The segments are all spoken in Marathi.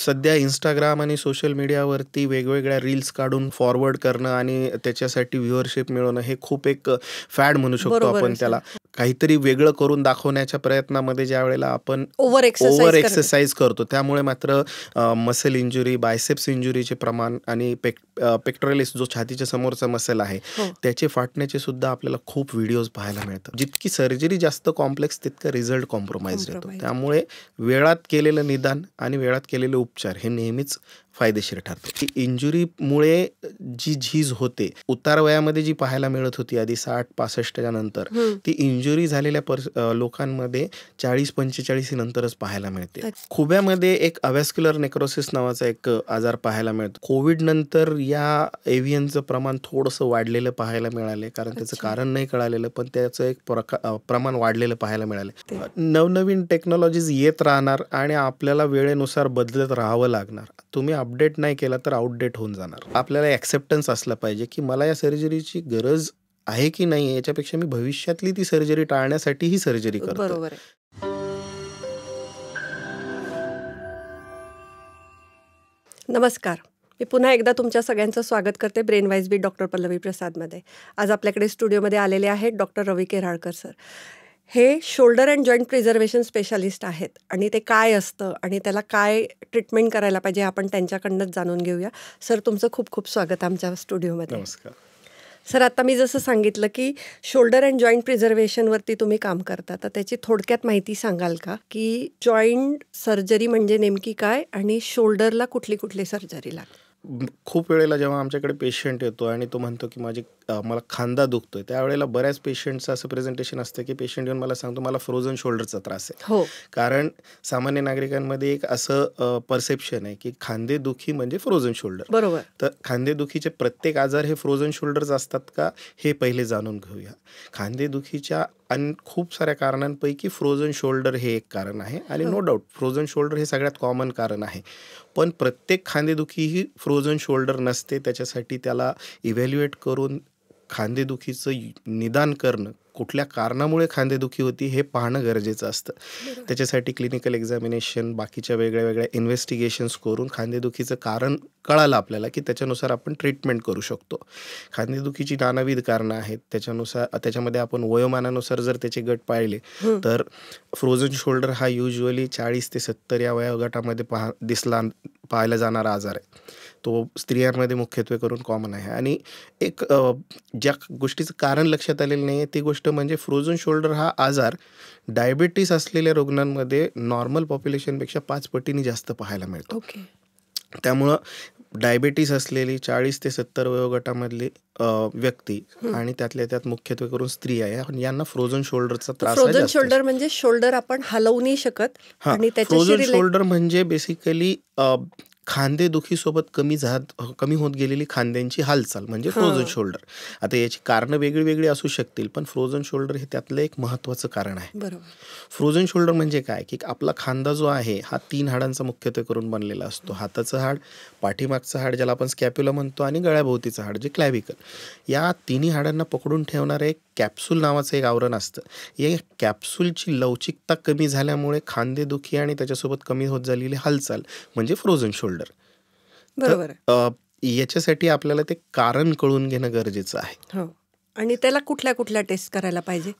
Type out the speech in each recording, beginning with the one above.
सध्या Instagram आणि सोशल मीडियावरती वेगवेगळ्या रील्स काढून फॉरवर्ड करणं आणि त्याच्यासाठी व्ह्यूअरशिप मिळवणं हे खूप एक फॅड म्हणू शकतो बरोबर आपण आहे सर. त्याला. काहीतरी वेगळं करून दाखवण्याच्या प्रयत्नामध्ये ज्यावेळेला आपण ओव्हर ओव्हर एक्सरसाइज करतो. एक्सरसाइज करतो, त्यामुळे मात्र मसल इंजुरी, बायसेप्स इंजुरीचे प्रमाण आणि पेक्टोरलिस जो छातीच्या समोरचा मसल आहे हो. त्याचे फाटण्याचे सुद्धा आपल्याला खूप व्हिडिओज पाहायला मिळतात. जितकी सर्जरी जास्त कॉम्प्लेक्स तितका रिझल्ट कॉम्प्रोमाइज येतो. Compromise. त्यामुळे वेळात केलेलं निदान आणि वेळात केलेले उपचार हे नेहमीच फायदेशीर ठरते. की इंजुरीमुळे जी झीज होते, उतार वयामध्ये जी पाहायला मिळत होती आधी 60-65च्या नंतर, ती इंजुरी झालेल्या लोकांमध्ये 40-45 नंतरच पाहायला मिळते. अच्छा. खुब्यामध्ये एक अव्हॅस्क्युलर नेक्रोसिस नावाचा एक आजार पाहायला मिळतो. कोविड नंतर या एव्हियनचं प्रमाण थोडंसं वाढलेलं पाहायला मिळाले, कारण त्याचं अच्छा. कारण नाही कळालेलं, पण त्याचं एक प्रमाण वाढलेलं पाहायला मिळाले. ते. नवनवीन टेक्नॉलॉजीज येत राहणार आणि आपल्याला वेळेनुसार बदलत राहावं लागणार. तुम्ही अपडेट नाही केला तर आउटडेट होऊन जाणार. आपल्याला ॲक्सेप्टन्स असलं पाहिजे की मला या सर्जरीची गरज आहे की नाही, याच्यापेक्षा मी भविष्यातली ती सर्जरी टाळण्यासाठी ही सर्जरी करतो. बरोबर आहे. नमस्कार. मी पुन्हा एकदा तुमच्या सगळ्यांचं स्वागत करते brain wise beat doctor Pallavi प्रसादमध्ये. आज आपल्याकडे स्टुडिओमध्ये आलेले आहेत डॉक्टर रवी केराळकर सर. हे shoulder and joint preservation specialist आहेत आणि ते काय असतं आणि त्याला काय ट्रीटमेंट करायला पाहिजे आपण त्यांच्याकडनंच जाणून घेऊया. सर, तुमचं खूप खूप स्वागत आमच्या स्टुडिओमध्ये. नमस्कार. सर, आता मी जसं सांगितलं की शोल्डर अँड जॉईंट प्रिझर्वेशनवरती तुम्ही काम करता, तर त्याची थोडक्यात माहिती सांगाल का, की जॉईंट सर्जरी म्हणजे नेमकी काय आणि शोल्डरला कुठली कुठली सर्जरी लागते? खूप वेळेला जेव्हा आमच्याकडे पेशंट येतो आणि तो म्हणतो की मला खांदा दुखतोय, त्यावेळेला बऱ्याच पेशंटचं असं प्रेझेंटेशन असतं की पेशंट येऊन मला सांगतो मला फ्रोझन शोल्डरचा त्रास आहे. हो. कारण सामान्य नागरिकांमध्ये एक असं परसेप्शन आहे की खांदेदुखी म्हणजे फ्रोझन शोल्डर. बरोबर. तर खांदेदुखीचे प्रत्येक आजार हे फ्रोझन शोल्डर्स असतात का, हे पहिले जाणून घेऊया. खांदेदुखीच्या आणि खूप साऱ्या कारणांपैकी फ्रोझन शोल्डर हे एक कारण आहे आणि नो डाऊट फ्रोझन शोल्डर हे सगळ्यात कॉमन कारण आहे. पण प्रत्येक खांदेदुखी ही फ्रोझन शोल्डर नसते. त्याच्यासाठी त्याला इव्हॅल्युएट करून खांदेदुखीचं निदान करणं, कुठल्या कारणामुळे खांदेदुखी होती हे पाहणं गरजेचं असतं. त्याच्यासाठी क्लिनिकल एक्झामिनेशन, बाकीच्या वेगळ्या वेगळ्या इन्व्हेस्टिगेशन्स करून खांदेदुखीचं कारण कळालं आपल्याला की त्याच्यानुसार आपण ट्रीटमेंट करू शकतो. खांदेदुखीची नानाविध कारणं आहेत. त्याच्यामध्ये आपण वयोमानानुसार जर त्याचे गट पाहिले तर फ्रोझन शोल्डर हा युज्युअली 40 ते 70 या वयोगटामध्ये पाहायला जाणारा आजार आहे. तो स्त्रियांमध्ये मुख्यत्वे करून कॉमन आहे. आणि एक ज्या गोष्टीचं कारण लक्षात आलेलं नाही आहे ती गोष्ट म्हणजे फ्रोझन शोल्डर हा आजार डायबिटीस असलेल्या रुग्णांमध्ये नॉर्मल पॉप्युलेशनपेक्षा 5 पटीने जास्त पाहायला मिळतो. ओके. त्यामुळं डायबिटीस असलेली 40 ते 70 वयोगटामधली व्यक्ती आणि त्यातल्या त्यात मुख्यत्वे करून स्त्रिया यांना फ्रोझन शोल्डरचा त्रास आहे. फ्रोझन शोल्डर म्हणजे शोल्डर आपण हलवू नाही शकत आणि फ्रोझन शोल्डर म्हणजे बेसिकली खांदेदुखीसोबत कमी होत गेलेली खांद्यांची हालचाल म्हणजे फ्रोझन शोल्डर. आता याची कारणं वेगळी वेगळी असू शकतील, पण फ्रोझन शोल्डर हे त्यातलं एक महत्त्वाचं कारण आहे. बरोबर. फ्रोझन शोल्डर म्हणजे काय, की आपला खांदा जो आहे हा 3 हाडांचा मुख्यत्वे करून बनलेला असतो. हाताचं हाड, पाठीमागचं हाड ज्याला आपण स्कॅप्युला म्हणतो आणि गळ्याभोवतीचं हाड जे क्लॅव्हिकल. या तिन्ही हाडांना पकडून ठेवणारं एक कॅप्सूल नावाचं एक आवरण असतं. या कॅप्सूलची लवचिकता कमी झाल्यामुळे खांदेदुखी आणि त्याच्यासोबत कमी होत झालेली हालचाल म्हणजे फ्रोझन शोल्डर. बरोबर. याच्यासाठी आपल्याला ते कारण कळून घेणं गरजेचं आहे. हो. आणि त्याला कुठल्या कुठल्या टेस्ट करायला पाहिजे?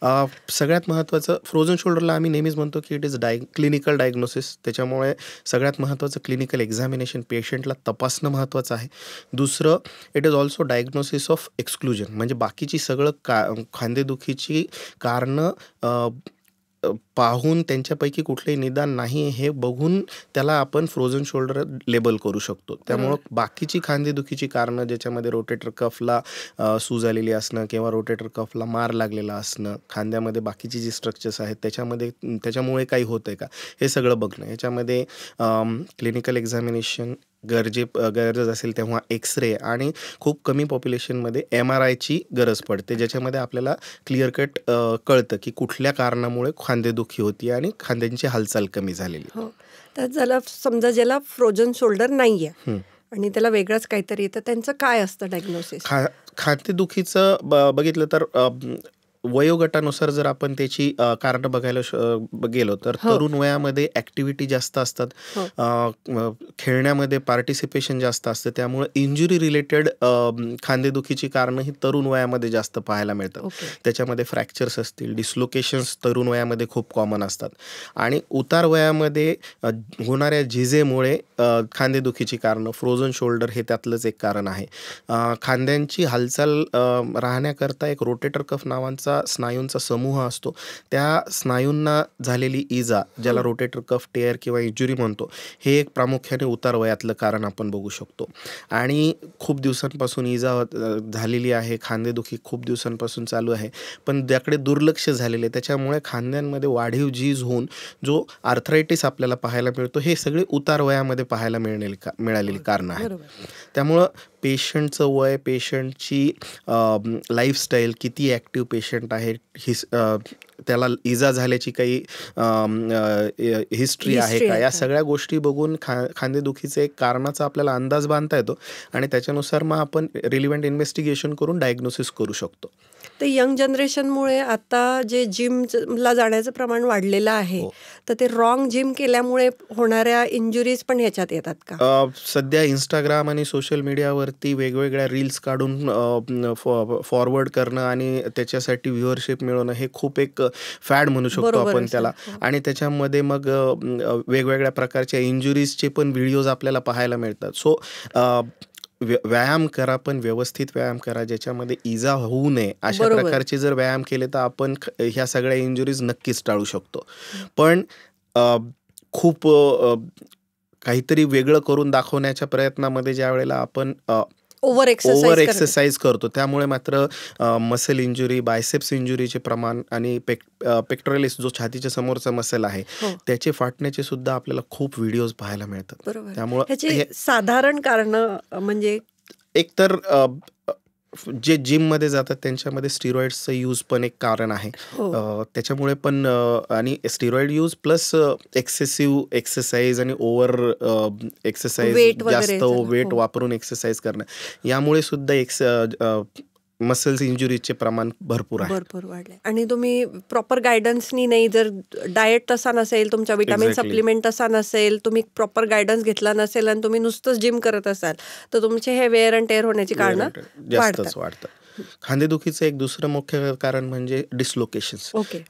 सगळ्यात महत्त्वाचं फ्रोझन शोल्डरला आम्ही नेहमीच म्हणतो की इट इज क्लिनिकल डायग्नोसिस. त्याच्यामुळे सगळ्यात महत्त्वाचं क्लिनिकल एक्झामिनेशन, पेशंटला तपासणं महत्त्वाचं आहे. दुसरं, it is also diagnosis of exclusion, म्हणजे बाकीची सगळं खांदेदुखीची कारणं पाहून त्यांच्यापैकी कुठलंही निदान नाही हे बघून त्याला आपण फ्रोझन शोल्डर लेबल करू शकतो. त्यामुळं बाकीची खांदेदुखीची कारणं ज्याच्यामध्ये रोटेटर कफला सूज आलेली असणं किंवा रोटेटर कफला मार लागलेला असणं, खांद्यामध्ये बाकीची जी स्ट्रक्चर्स आहेत त्याच्यामुळे काही होतं आहे का, हे सगळं बघणं. याच्यामध्ये क्लिनिकल एक्झामिनेशन गरज असेल तेव्हा एक्सरे आणि खूप कमी पॉप्युलेशनमध्ये MRIची गरज पडते, ज्याच्यामध्ये आपल्याला क्लिअर कट कळतं की कुठल्या कारणामुळे खांदेदुखी होती आणि खांद्यांची हालचाल कमी झालेली. हो. तर ज्याला समजा ज्याला फ्रोझन शोल्डर नाही आहे आणि त्याला वेगळंच काहीतरी, तर त्यांचं काय असतं डायग्नोसिस? खांदेदुखीचं बघितलं तर वयोगटानुसार जर आपण त्याची कारणं बघायला गेलो तर हो. तरुण वयामध्ये ॲक्टिव्हिटी जास्त असतात, हो. खेळण्यामध्ये पार्टिसिपेशन जास्त असतं, त्यामुळे इंजुरी रिलेटेड खांदेदुखीची कारणं ही तरुण वयामध्ये जास्त पाहायला मिळतात. ओके. त्याच्यामध्ये फ्रॅक्चर्स असतील, डिस्लोकेशन्स तरुण वयामध्ये खूप कॉमन असतात आणि उतार वयामध्ये होणाऱ्या झिजेमुळे खांदेदुखीची कारणं, फ्रोझन शोल्डर हे त्यातलंच एक कारण आहे. खांद्यांची हालचाल राहण्याकरता एक रोटेटर कफ नावांचा स्नायूंचा समूह असतो. त्या स्नायूंना झालेली इजा, ज्याला रोटेटर कफ टेअर किंवा इंजुरी म्हणतो, हे एक प्रामुख्याने उतार वयातलं कारण आपण बघू शकतो. आणि खूप दिवसांपासून इजा झालेली आहे, खांदेदुखी खूप दिवसांपासून चालू आहे, पण त्याकडे दुर्लक्ष झालेले, त्याच्यामुळे खांद्यांमध्ये वाढीव झीज होऊन जो आर्थरायटिस आपल्याला पाहायला मिळतो, हे सगळे उतार वयामध्ये पाहायला मिळालेली कारणं आहेत. बरोबर. त्यामुळं पेशंटचं वय, पेशंटची लाईफस्टाईल, किती ॲक्टिव्ह पेशंट आहे, त्याला इजा झाल्याची काही हिस्ट्री आहे हिस्ट्री का, आहे या का? सगळ्या गोष्टी बघून खांदेदुखीचे एक कारणाचा आपल्याला अंदाज बांधता येतो आणि त्याच्यानुसार मग आपण रिलिव्हंट इन्व्हेस्टिगेशन करून डायग्नोसिस करू शकतो. तर यंग जनरेशनमुळे आता जे जिमला जाण्याचं प्रमाण वाढलेलं आहे, हो. तर ते रॉंग जिम केल्यामुळे होणाऱ्या इंजुरीज पण ह्याच्यात येतात का? सध्या इंस्टाग्राम आणि सोशल मीडियावरती वेगवेगळ्या रील्स काढून फॉरवर्ड करणं आणि त्याच्यासाठी व्ह्युअरशिप मिळवणं हे खूप एक फॅड म्हणू शकतो बरोबर आपण आहे, त्याला. हो. आणि त्याच्यामध्ये मग वेगवेगळ्या प्रकारच्या इंजुरीजचे पण व्हिडिओज आपल्याला पाहायला मिळतात. सो व्यायाम करा, पण व्यवस्थित व्यायाम करा, ज्याच्यामध्ये इजा होऊ नये अशा बरोबर. प्रकारचे जर व्यायाम केले तर आपण ह्या सगळ्या इंजुरीज नक्कीच टाळू शकतो. पण खूप काहीतरी वेगळं करून दाखवण्याच्या प्रयत्नामध्ये ज्या वेळेला आपण ओव्हर ओव्हर एक्सरसाइज एक्सरसाइज करतो, त्यामुळे मात्र मसल इंजुरी, बायसेप्स इंजुरीचे प्रमाण आणि पेक्टोरलिस जो छातीच्या समोरचा मसल आहे, हो. त्याचे फाटण्याचे सुद्धा आपल्याला खूप व्हिडिओज पाहायला मिळतात. बरोबर. त्यामुळं ह्याची साधारण कारणं म्हणजे एकतर जे जिममध्ये जातात त्यांच्यामध्ये स्टिरॉइड्सचा यूज पण एक कारण आहे. हो. त्याच्यामुळे पण आणि steroid use plus excessive exercise आणि ओव्हर एक्सरसाइज, Weight वगैरे जास्त झालं. वेट हो. वापरून एक्सरसाइज करणं, यामुळे सुद्धा मसल्स इंजुरीचे प्रमाण भरपूर आहे. भरपूर वाढले. आणि तुम्ही प्रॉपर गायडन्सनी नाही, जर डाएट तसा नसेल, तुमचा विटामिन Exactly. सप्लिमेंट तसा नसेल, तुम्ही प्रॉपर गायडन्स घेतला नसेल आणि तुम्ही नुसतंच जिम करत असाल, तर तुमचे हे वेअर अँड टेअर होण्याची कारणं जास्तच वाढतात. वाढतं. खांदेदुखीचं एक दुसरं मुख्य कारण म्हणजे डिस्लोकेशन्स. ओके.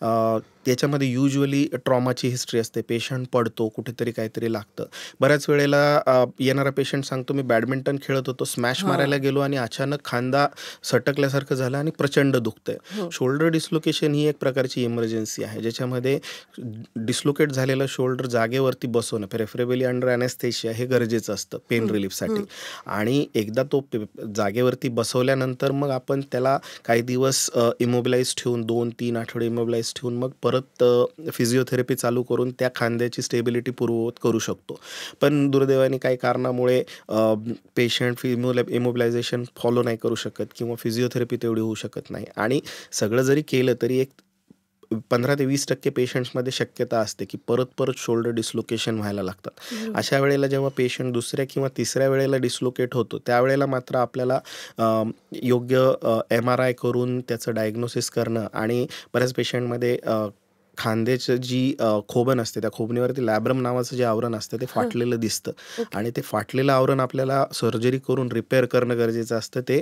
त्याच्यामध्ये युजली ट्रॉमाची हिस्ट्री असते, पेशंट पडतो, कुठेतरी काहीतरी लागतं. बऱ्याच वेळेला येणारा पेशंट सांगतो, मी बॅडमिंटन खेळत होतो, स्मॅश मारायला गेलो आणि अचानक खांदा सटकल्यासारखं झालं आणि प्रचंड दुखतंय. हो. शोल्डर डिस्लोकेशन ही एक प्रकारची इमर्जन्सी आहे, ज्याच्यामध्ये डिस्लोकेट झालेलं शोल्डर जागेवरती बसवणं, प्रेफरेबली अंडर ॲनेस्थेशिया, हे गरजेचं असतं पेन रिलीफसाठी. आणि एकदा तो जागेवरती बसवल्यानंतर मग आपण त्याला काही दिवस इमोबिलाइज ठेवून, 2-3 आठवडे इमोबिलाइज ठेवून मग परत फिजिओथेरपी चालू करून त्या खांद्याची स्टेबिलिटी पूर्ववत करू शकतो. पण दुर्दैवाने काही कारणामुळे पेशंट इमोबिलायझेशन फॉलो नाही करू शकत किंवा फिजिओथेरपी तेवढी होऊ शकत नाही. आणि सगळं जरी केलं तरी एक 15 ते 20% पेशंट्समध्ये शक्यता असते की परत शोल्डर डिस्लोकेशन व्हायला लागतात. अशा वेळेला जेव्हा पेशंट दुसऱ्या किंवा तिसऱ्या वेळेला डिस्लोकेट होतो, त्यावेळेला मात्र आपल्याला योग्य MRI करून त्याचं डायग्नोसिस करणं आणि बऱ्याच पेशंटमध्ये खांद्याचं जी खोबण असते, त्या खोबणीवरती लॅब्रम नावाचं जे आवरण असतं ते फाटलेलं दिसतं. आणि ते फाटलेलं आवरण आपल्याला सर्जरी करून रिपेअर करणं गरजेचं असतं, ते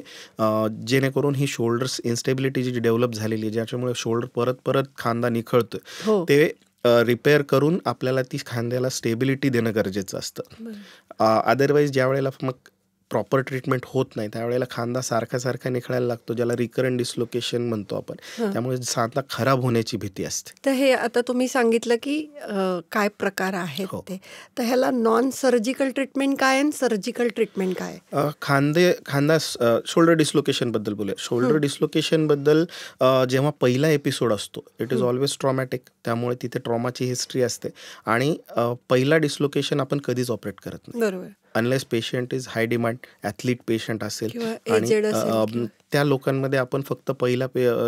जेणेकरून ही शोल्डर्स इन्स्टेबिलिटी जी डेव्हलप झालेली आहे, ज्याच्यामुळे शोल्डर परत खांदा निखळतो, हो. ते रिपेअर करून आपल्याला ती खांद्याला स्टेबिलिटी देणं गरजेचं असतं. अदरवाईज ज्या वेळेला मग प्रॉपर ट्रीटमेंट होत नाही, त्यावेळेला खांदा सारखा निखळायला लागतो, ज्याला रिकरंट डिस्लोकेशन म्हणतो आपण. त्यामुळे खांदा खराब होण्याची भीती असते. तर हे आता तुम्ही सांगितलं की काय प्रकार आहेत हो. ते, तर ह्याला नॉन सर्जिकल ट्रीटमेंट काय आणि सर्जिकल ट्रीटमेंट काय? खांदा शोल्डर डिस्लोकेशन बद्दल बोलूया. शोल्डर डिस्लोकेशन बद्दल जेव्हा पहिला एपिसोड असतो, इट इज ऑलवेज ट्रॉमॅटिक, त्यामुळे तिथे ट्रॉमाची हिस्ट्री असते आणि पहिला डिस्लोकेशन आपण कधीच ऑपरेट करत नाही, बरोबर. Unless patient is hi demand athlete patient असेल किंवा आणि एजेड असेल किंवा- त्या लोकांमध्ये आपण फक्त पहिला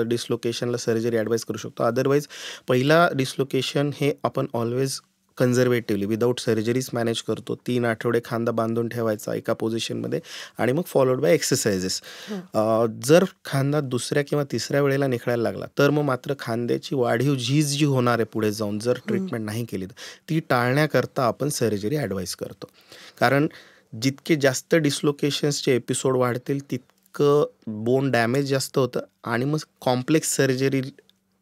डिस्लोकेशनला सर्जरी ॲडवाईज करू शकतो. अदरवाईज पहिला डिस्लोकेशन हे आपण ऑलवेज कन्झर्वेटिव्हली विदाऊट सर्जरीज मॅनेज करतो. 3 आठवडे खांदा बांधून ठेवायचा एका पोझिशनमध्ये आणि मग फॉलोड बाय एक्सरसाइजेस. जर खांदा दुसऱ्या किंवा तिसऱ्या वेळेला निखळायला लागला तर मग मात्र खांद्याची वाढीव झीज जी होणार आहे पुढे जाऊन जर ट्रीटमेंट नाही केली तर ती टाळण्याकरता आपण सर्जरी ॲडवाईस करतो. कारण जितके जास्त डिस्लोकेशन्सचे एपिसोड वाढतील तितकं बोन डॅमेज जास्त होतं आणि मग कॉम्प्लेक्स सर्जरी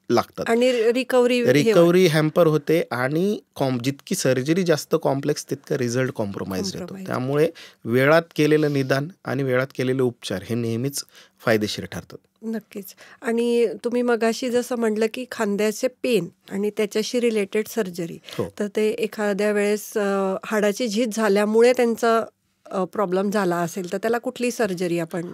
लागतात आणि रिकव्हरी हॅम्पर होते आणि जितकी सर्जरी जास्त कॉम्प्लेक्स तितका रिझल्ट कॉम्प्रोमाइज येतो. त्यामुळे वेळात केलेलं निदान आणि वेळात केलेले उपचार हे नेहमीच फायदेशीर ठरतात. नक्कीच. आणि तुम्ही मगाशी जसं म्हटलं की खांद्याचे पेन आणि त्याच्याशी रिलेटेड सर्जरी, तर ते एखाद्या वेळेस हाडाची झीज झाल्यामुळे त्यांचा प्रॉब्लेम झाला असेल तर त्याला कुठली सर्जरी आपण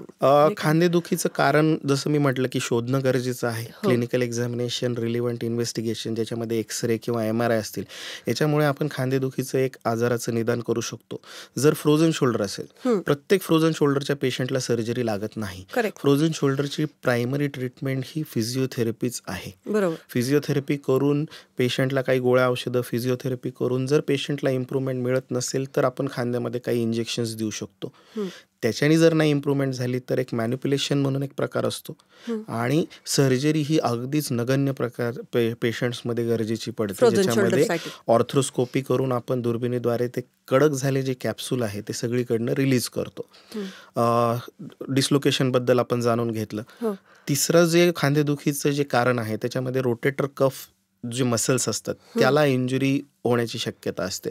खांदेदुखीचं कारण जसं मी म्हटलं की शोधणं गरजेचं आहे. क्लिनिकल एक्झामिनेशन, रिलिव्हंट इन्व्हेस्टिगेशन ज्याच्यामध्ये एक्सरे किंवा MRI असतील याच्यामुळे आपण खांदेदुखीचं एक आजाराचं निदान करू शकतो. जर फ्रोझन शोल्डर असेल, प्रत्येक फ्रोझन शोल्डरच्या पेशंटला सर्जरी लागत नाही. फ्रोझन शोल्डरची प्रायमरी ट्रीटमेंट ही फिजिओथेरपीच आहे. फिजिओथेरपी करून पेशंटला काही गोळ्या औषधं फिजिओथेरपी करून जर पेशंटला इम्प्रूव्हमेंट मिळत नसेल तर आपण खांद्यामध्ये काही इंजेक्शन्स देऊ शकतो. त्याच्याने जर नाही इम्प्रूव्हमेंट झाली तर एक मॅनिप्युलेशन म्हणून एक प्रकार असतो आणि सर्जरी ही अगदीच नगण्य प्रकार पेशंट्समध्ये गरजेची पडते, ज्याच्यामध्ये ऑर्थ्रोस्कोपी करून आपण दुर्बिणीद्वारे ते कडक झाले जे कॅप्सूल आहे ते सगळीकडनं रिलीज करतो. डिस्लोकेशनबद्दल आपण जाणून घेतलं. तिसरं जे खांदेदुखीचं जे कारण आहे त्याच्यामध्ये रोटेटर कफ जे मसल्स असतात त्याला इंजुरी होण्याची शक्यता असते.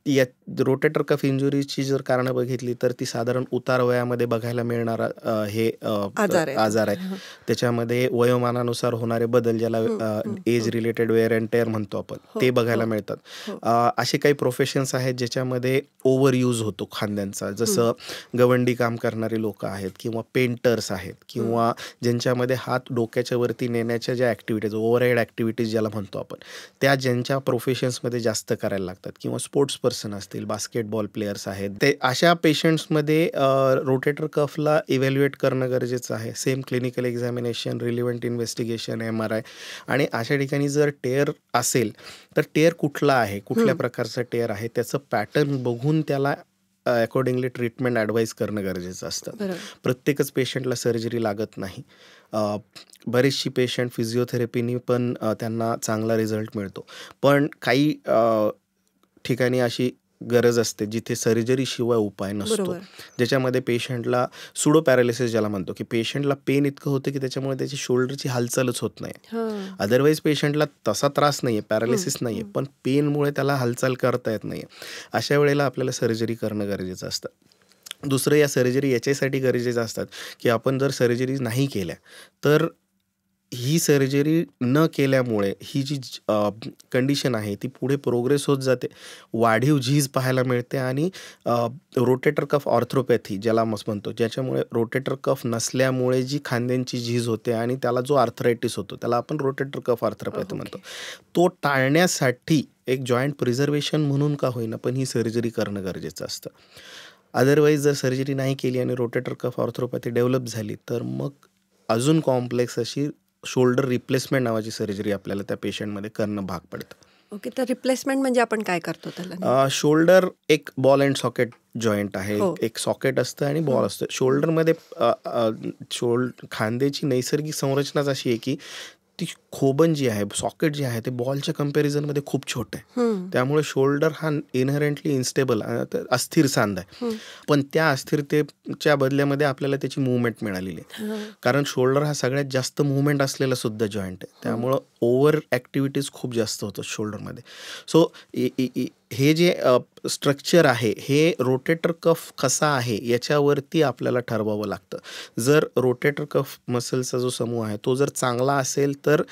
या रोटेटर कफ इंजुरीची जर कारणं बघितली तर ती साधारण उतार वयामध्ये बघायला मिळणारा हे आजार आहे. त्याच्यामध्ये वयोमानानुसार होणारे बदल ज्याला age related wear and tear म्हणतो आपण ते बघायला मिळतात. असे काही प्रोफेशन्स आहेत ज्याच्यामध्ये ओव्हर यूज होतो खांद्यांचा, जसं गवंडी काम करणारे लोक आहेत किंवा पेंटर्स आहेत किंवा ज्यांच्यामध्ये हात डोक्याच्या वरती नेण्याच्या ज्या ॲक्टिव्हिटीज ओव्हरहेड ॲक्टिव्हिटीज ज्याला म्हणतो आपण त्या ज्यांच्या प्रोफेशन्समध्ये जास्त करायला लागतात किंवा स्पोर्ट्स पर्सन असतील, बास्केटबॉल प्लेयर्स आहेत, ते अशा पेशंट्समध्ये रोटेटर कफला इव्हॅल्युएट करणं गरजेचं आहे. Same clinical examination, relevant investigation, MRI. आणि अशा ठिकाणी जर टेअर असेल तर टेअर कुठला आहे, कुठल्या प्रकारचा टेअर आहे त्याचं पॅटर्न बघून त्याला अकॉर्डिंगली ट्रीटमेंट ॲडवाईस करणं गरजेचं असतं. प्रत्येकच पेशंटला सर्जरी लागत नाही. बरेचशी पेशंट फिजिओथेरपीनी पण त्यांना चांगला रिझल्ट मिळतो. पण काही ठिकाणी अशी गरज असते जिथे सर्जरी शिवाय उपाय नसतो, ज्याच्यामध्ये पेशंटला सुडो पॅरालिसिस ज्याला म्हणतो की पेशंटला पेन इतकं होतं की त्याच्यामुळे त्याची शोल्डरची हालचालच होत नाही. अदरवाईज पेशंटला तसा त्रास नाहीये, पॅरालिसिस नाहीये, पण पेनमुळे त्याला हालचाल करता येत नाहीये. अशा वेळेला आपल्याला सर्जरी करणं गरजेचं असतं. दुसरं या सर्जरी याच्यासाठी गरजेचं असतात की आपण जर सर्जरी नाही केल्या तर ही सर्जरी न केल्यामुळे ही जी कंडिशन आहे ती पुढे प्रोग्रेस होत जाते, वाढीव झीज पाहायला मिळते आणि रोटेटर कफ ऑर्थोपॅथी ज्याला म्हणतो, ज्याच्यामुळे रोटेटर कफ नसल्यामुळे जी खांद्यांची झीज होते आणि त्याला जो आर्थरायटिस होतो त्याला आपण रोटेटर कफ ऑर्थोपॅथी म्हणतो, तो टाळण्यासाठी एक जॉईंट प्रिझर्वेशन म्हणून का होईना पण ही सर्जरी करणं गरजेचं असतं. अदरवाईज जर सर्जरी नाही केली आणि रोटेटर कफ ऑर्थोपॅथी डेव्हलप झाली तर मग अजून कॉम्प्लेक्स अशी शोल्डर रिप्लेसमेंट नावाची सर्जरी आपल्याला त्या पेशंटमध्ये करणं भाग पडतं. ओके, तर रिप्लेसमेंट म्हणजे आपण काय करतो त्याला? शोल्डर एक बॉल अँड सॉकेट जॉईंट आहे. एक सॉकेट असतं आणि बॉल असतं. शोल्डरमध्ये खांद्याची नैसर्गिक संरचनाच अशी आहे की ती खोबन जी आहे, सॉकेट जे आहे ते बॉलच्या कम्पॅरिझनमध्ये खूप छोटं आहे. त्यामुळे शोल्डर हा इनहेरंटली इन्स्टेबल अस्थिर सांधा आहे. पण त्या अस्थिरतेच्या बदल्यामध्ये आपल्याला त्याची मुवमेंट मिळालेली आहे. कारण शोल्डर हा सगळ्यात जास्त मुवमेंट असलेला सुद्धा जॉईंट आहे. त्यामुळं ओव्हर ॲक्टिव्हिटीज खूप जास्त होतात शोल्डरमध्ये. सो हे जे स्ट्रक्चर आहे हे रोटेटर कफ कसा आहे याच्यावरती आपल्याला ठरवावं लागतं. जर रोटेटर कफ मसल्सचा जो समूह आहे तो जर चांगला असेल तर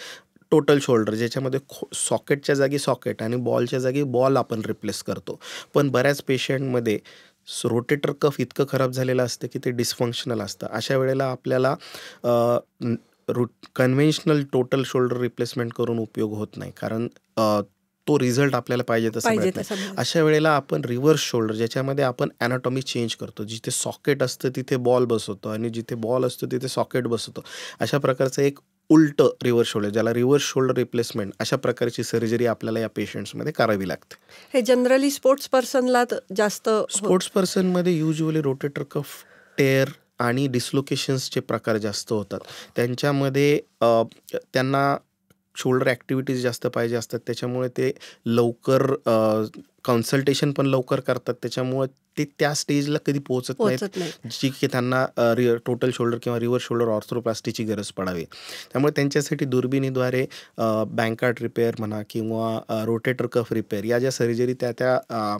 टोटल शोल्डर ज्याच्यामध्ये सॉकेटच्या जागी सॉकेट आणि बॉलच्या जागी बॉल आपण रिप्लेस करतो. पण बऱ्याच पेशंटमध्ये रोटेटर कफ इतकं खराब झालेलं असतं की ते डिस्फंक्शनल असतं. अशा वेळेला आपल्याला कन्व्हेन्शनल टोटल शोल्डर रिप्लेसमेंट करून उपयोग होत नाही, कारण तो रिझल्ट आपल्याला पाहिजे तसा मिळत नाही. अशा वेळेला आपण रिव्हर्स शोल्डर ज्याच्यामध्ये आपण ॲनाटॉमी चेंज करतो, जिथे सॉकेट असतं तिथे बॉल बसवतो आणि जिथे बॉल असतो तिथे सॉकेट बसवतो, अशा प्रकारचं एक उलटं रिव्हर्स शोल्डर, ज्याला रिव्हर्स शोल्डर रिप्लेसमेंट, अशा प्रकारची सर्जरी आपल्याला या पेशंट्समध्ये करावी लागते. हे जनरली स्पोर्ट्स पर्सनला जास्त स्पोर्ट्स पर्सनमध्ये युजली रोटेटर कफ टेअर आणि डिस्लोकेशन्सचे प्रकार जास्त होतात. त्यांच्यामध्ये त्यांना शोल्डर ॲक्टिव्हिटीज जास्त पाहिजे असतात, त्याच्यामुळे ते लवकर कन्सल्टेशन पण लवकर करतात, त्याच्यामुळे ते त्या स्टेजला कधी पोहोचत नाहीत जी की त्यांना टोटल शोल्डर किंवा रिव्हर्स शोल्डर ऑर्थोप्लास्टीची गरज पडावी. त्यामुळे त्यांच्यासाठी दुर्बिणीद्वारे बँकार्ड रिपेअर म्हणा किंवा रोटेटर कफ रिपेअर या ज्या सर्जरी त्या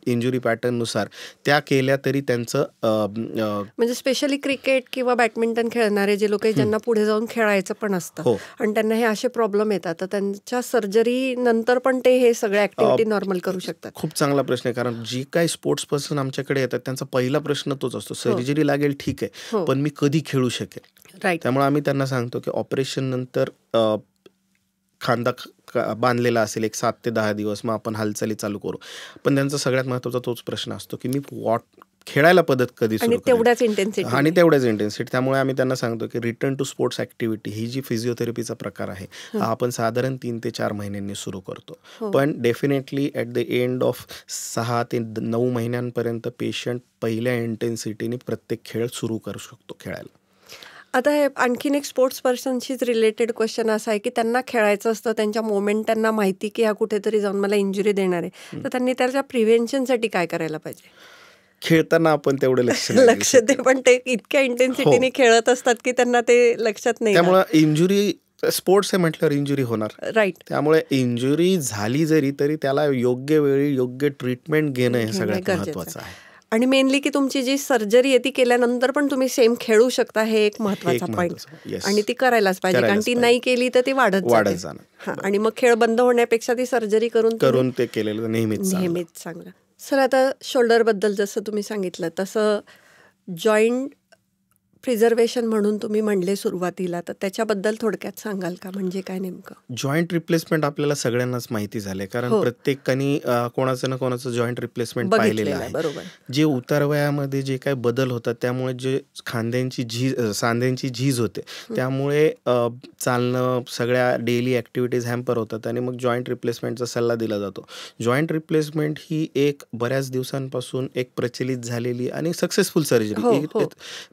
इंजुरी पॅटर्ननुसार त्या केल्या तरी त्यांचं म्हणजे स्पेशली क्रिकेट किंवा बॅडमिंटन खेळणारे जे लोक ज्यांना पुढे जाऊन खेळायचं पण असतं आणि त्यांना हे असे प्रॉब्लेम येतात, तर त्यांच्या सर्जरी नंतर पण ते हे सगळे ऍक्टिव्हिटी नॉर्मल करू शकतात. खूप चांगला प्रश्न आहे, कारण जी काही स्पोर्ट्स पर्सन आमच्याकडे येतात त्यांचा पहिला प्रश्न तोच असतो, सर्जरी लागेल ठीक आहे, पण मी कधी खेळू शकेल. त्यामुळे आम्ही त्यांना सांगतो की ऑपरेशन नंतर खांदा बांधलेला असेल 7 ते 10 दिवस, मग आपण हालचाली चालू करू. पण त्यांचा सगळ्यात महत्त्वाचा तोच प्रश्न असतो की मी खेळायला पद्धत कधी सुरू तेवढ्याच इंटेन्सिटी आणि तेवढ्याच इंटेन्सिटी. त्यामुळे आम्ही त्यांना सांगतो की रिटर्न टू स्पोर्ट्स ॲक्टिव्हिटी ही जी फिजिओथेरपीचा प्रकार आहे हा आपण साधारण 3 ते 4 महिन्यांनी सुरू करतो. पण definitely at the end of 6 ते 9 महिन्यांपर्यंत पेशंट पहिल्या इंटेन्सिटीने प्रत्येक खेळ सुरू करू शकतो खेळायला. आता हे आणखीन एक स्पोर्ट्स पर्सनशीच रिलेटेड क्वेश्चन असा आहे की त्यांना खेळायचं असतं, त्यांच्या मोमेंट त्यांना माहिती की हा कुठेतरी जाऊन मला इंजुरी देणार आहे, तर त्यांनी त्याच्या प्रिव्हेन्शनसाठी काय करायला पाहिजे? खेळताना आपण तेवढं लक्ष दे, पण ते इतक्या इंटेन्सिटीने खेळत असतात की त्यांना ते लक्षात नाही. त्यामुळे इंजुरी, स्पोर्ट्स आहे म्हटल्यावर इंजुरी होणार, राईट. त्यामुळे इंजुरी झाली जरी तरी त्याला योग्य वेळी योग्य ट्रीटमेंट घेणं हे सगळ्यात महत्त्वाचं आहे. आणि मेनली की तुमची जी सर्जरी आहे ती केल्यानंतर पण तुम्ही सेम खेळू शकता, हे एक महत्त्वाचा पॉईंट, आणि ती करायलाच पाहिजे, कारण ती नाही केली तर ती वाढत जाणार. आणि मग खेळ बंद होण्यापेक्षा ती सर्जरी करून ते केलेलं नेहमीच चांगलं. सर, आता शोल्डरबद्दल जसं तुम्ही सांगितलं तसं जॉईंट प्रिझर्वेशन म्हणून तुम्ही म्हणले सुरुवातीला, तर त्याच्याबद्दल थोडक्यात सांगाल का? म्हणजे काय नेमकं? जॉईंट रिप्लेसमेंट आपल्याला सगळ्यांनाच माहिती झाले, कारण प्रत्येकाने कोणाचं ना कोणाचं जॉईंट रिप्लेसमेंट पाहिलेलं आहे. बरोबर. जे उतार वयामध्ये जे काही बदल होतात त्यामुळे जे सांध्यांची झीज होते, त्यामुळे चालणं, सगळ्या डेली ॲक्टिव्हिटीज हॅम्पर होतात आणि मग जॉईंट रिप्लेसमेंटचा सल्ला दिला जातो. जॉईंट रिप्लेसमेंट ही एक बऱ्याच दिवसांपासून एक प्रचलित झालेली आणि सक्सेसफुल सर्जरी,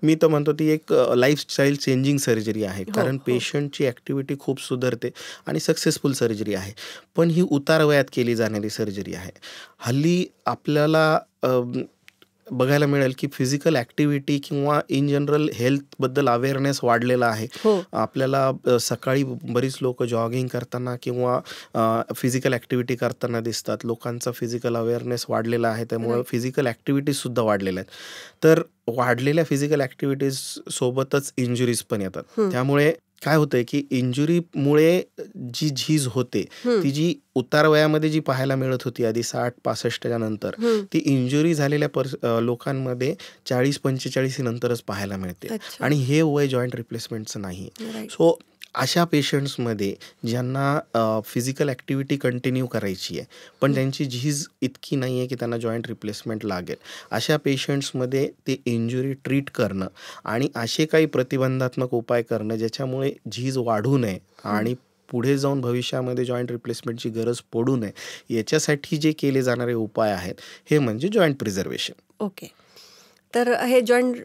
मी तर म्हणतो ती एक लाईफस्टाईल चेंजिंग सर्जरी आहे, कारण पेशंटची ॲक्टिव्हिटी खूप सुधारते आणि सक्सेसफुल सर्जरी आहे. पण ही उतार वयात केली जाणारी सर्जरी आहे. हल्ली आपल्याला बघायला मिळेल की फिजिकल ॲक्टिव्हिटी किंवा इन जनरल हेल्थबद्दल अवेअरनेस वाढलेला आहे. आपल्याला सकाळी बरीच लोक जॉगिंग करताना किंवा फिजिकल ॲक्टिव्हिटी करताना दिसतात. लोकांचा फिजिकल अवेअरनेस वाढलेला आहे, त्यामुळे फिजिकल ॲक्टिव्हिटीजसुद्धा वाढलेल्या आहेत. तर वाढलेल्या फिजिकल ॲक्टिव्हिटीज सोबतच इंजुरीज पण येतात. त्यामुळे काय होतंय की इंजुरीमुळे जी झीज होते ती जी उतार वयामध्ये जी पाहायला मिळत होती आधी 60-65च्या नंतर, ती इंजुरी झालेल्या लोकांमध्ये 40-45 नंतरच पाहायला मिळते, आणि हे वय जॉईंट रिप्लेसमेंटचं नाही. सो अशा पेशंट्समध्ये ज्यांना फिजिकल ॲक्टिव्हिटी कंटिन्यू करायची आहे पण त्यांची झीज इतकी नाही आहे की त्यांना जॉईंट रिप्लेसमेंट लागेल, अशा पेशंट्समध्ये ते इंजुरी ट्रीट करणं आणि असे काही प्रतिबंधात्मक उपाय करणं ज्याच्यामुळे झीज वाढू नये आणि पुढे जाऊन भविष्यामध्ये जॉईंट रिप्लेसमेंटची गरज पडू नये, याच्यासाठी जे केले जाणारे उपाय आहेत हे म्हणजे जॉईंट प्रिझर्वेशन. ओके. तर हे जॉईंट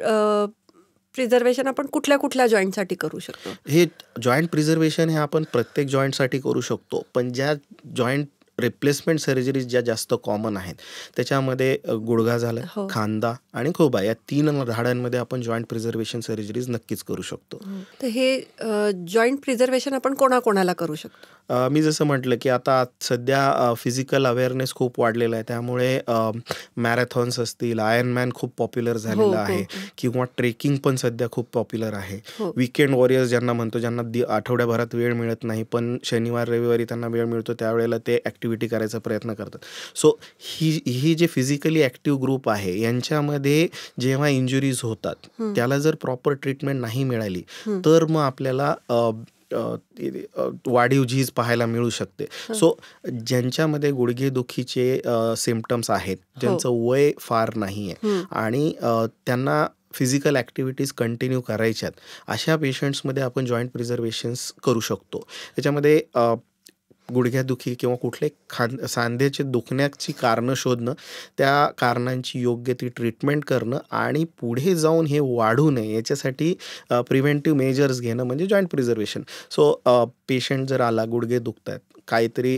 प्रिझर्वेशन आपण कुठल्या कुठल्या जॉईंटसाठी करू शकतो? हे जॉईंट प्रिझर्वेशन हे आपण प्रत्येक जॉईंटसाठी करू शकतो, पण ज्या जॉईंट रिप्लेसमेंट सर्जरीज ज्या जास्त कॉमन आहेत त्याच्यामध्ये गुडघा झाला, खांदा आणि खोबा या 3 हाडांमध्ये आपण जॉईंट प्रिझर्वेशन सर्जरीज नक्कीच करू शकतो. तर हे जॉईंट प्रिझर्वेशन आपण कोणाकोणाला करू शकतो? मी जसं म्हटलं की आता सध्या फिजिकल अवेअरनेस खूप वाढलेला आहे, त्यामुळे मॅरेथॉन्स असतील, आयर्नमॅन खूप पॉप्युलर झालेलं आहे, किंवा ट्रेकिंग पण सध्या खूप पॉप्युलर आहे. वीकेंड वॉरियर्स ज्यांना म्हणतो, ज्यांना आठवड्याभरात वेळ मिळत नाही पण शनिवार रविवारी त्यांना वेळ मिळतो त्यावेळेला ते ॲक्टिव्हिटी करायचा प्रयत्न करतात. सो ही जे फिजिकली ॲक्टिव्ह ग्रुप आहे यांच्यामध्ये जेव्हा इंजुरीज होतात त्याला जर प्रॉपर ट्रीटमेंट नाही मिळाली तर मग आपल्याला वाढीव झीज पाहायला मिळू शकते. सो ज्यांच्यामध्ये गुडघेदुखीचे सिम्पटम्स आहेत, ज्यांचं वय फार नाही आहे आणि त्यांना फिजिकल ॲक्टिव्हिटीज कंटिन्यू करायच्यात, अशा पेशंट्समध्ये आपण जॉईंट प्रिझर्वेशन्स करू शकतो. त्याच्यामध्ये गुडघ्यादुखी किंवा कुठले सांध्याचे दुखण्याची कारणं शोधणं, त्या कारणांची योग्य ती ट्रीटमेंट करणं आणि पुढे जाऊन हे वाढू नये याच्यासाठी प्रिव्हेंटिव्ह मेजर्स घेणं म्हणजे जॉईंट प्रिझर्वेशन. सो पेशंट जर आला, गुडघे दुखतात, काहीतरी